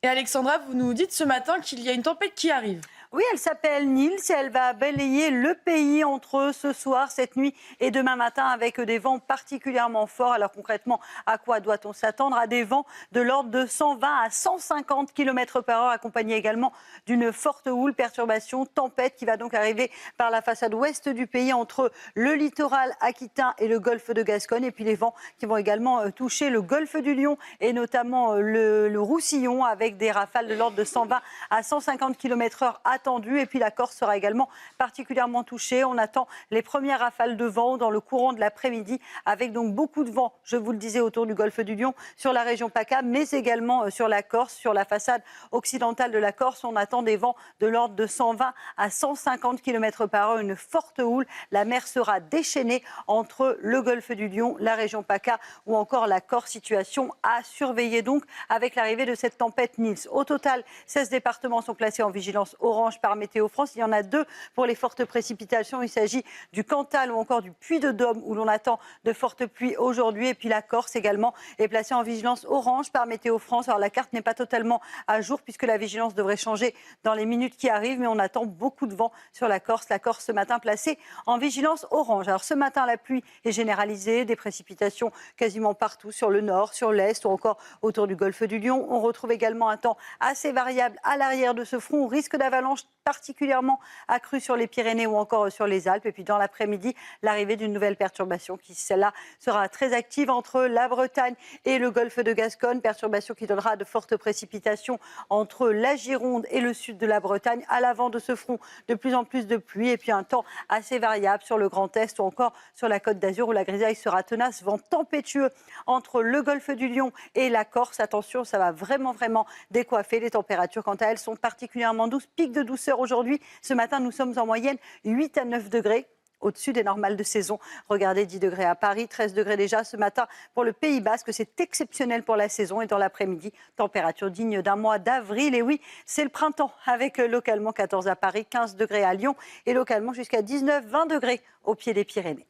Et Alexandra, vous nous dites ce matin qu'il y a une tempête qui arrive. Oui, elle s'appelle Nils et elle va balayer le pays entre ce soir, cette nuit et demain matin avec des vents particulièrement forts. Alors concrètement, à quoi doit-on s'attendre? À des vents de l'ordre de 120 à 150 km par heure, accompagnés également d'une forte houle, perturbation, tempête qui va donc arriver par la façade ouest du pays entre le littoral aquitain et le golfe de Gascogne. Et puis les vents qui vont également toucher le golfe du Lion et notamment le Roussillon avec des rafales de l'ordre de 120 à 150 km/h attendu. Et puis la Corse sera également particulièrement touchée. On attend les premières rafales de vent dans le courant de l'après-midi avec donc beaucoup de vent, je vous le disais, autour du golfe du Lion, sur la région PACA, mais également sur la Corse, sur la façade occidentale de la Corse. On attend des vents de l'ordre de 120 à 150 km par heure, une forte houle. La mer sera déchaînée entre le golfe du Lion, la région PACA ou encore la Corse. Situation à surveiller donc avec l'arrivée de cette tempête Nils. Au total, 16 départements sont placés en vigilance orange par Météo France. Il y en a 2 pour les fortes précipitations. Il s'agit du Cantal ou encore du Puy-de-Dôme où l'on attend de fortes pluies aujourd'hui. Et puis la Corse également est placée en vigilance orange par Météo France. Alors la carte n'est pas totalement à jour puisque la vigilance devrait changer dans les minutes qui arrivent. Mais on attend beaucoup de vent sur la Corse. La Corse ce matin placée en vigilance orange. Alors ce matin, la pluie est généralisée. Des précipitations quasiment partout sur le nord, sur l'est ou encore autour du golfe du Lion. On retrouve également un temps assez variable à l'arrière de ce front. Risque d'avalanche particulièrement accru sur les Pyrénées ou encore sur les Alpes. Et puis dans l'après-midi, l'arrivée d'une nouvelle perturbation qui, celle-là, sera très active entre la Bretagne et le golfe de Gascogne. Perturbation qui donnera de fortes précipitations entre la Gironde et le sud de la Bretagne. À l'avant de ce front, de plus en plus de pluie et puis un temps assez variable sur le Grand Est ou encore sur la Côte d'Azur où la grisaille sera tenace. Vent tempétueux entre le golfe du Lion et la Corse. Attention, ça va vraiment décoiffer. Les températures, quant à elles, sont particulièrement douces. Pic de douceur aujourd'hui. Ce matin, nous sommes en moyenne 8 à 9 degrés. Au-dessus des normales de saison. Regardez, 10 degrés à Paris, 13 degrés déjà ce matin pour le Pays Basque. C'est exceptionnel pour la saison. Et dans l'après-midi, température digne d'un mois d'avril. Et oui, c'est le printemps avec localement 14 à Paris, 15 degrés à Lyon et localement jusqu'à 19-20 degrés au pied des Pyrénées.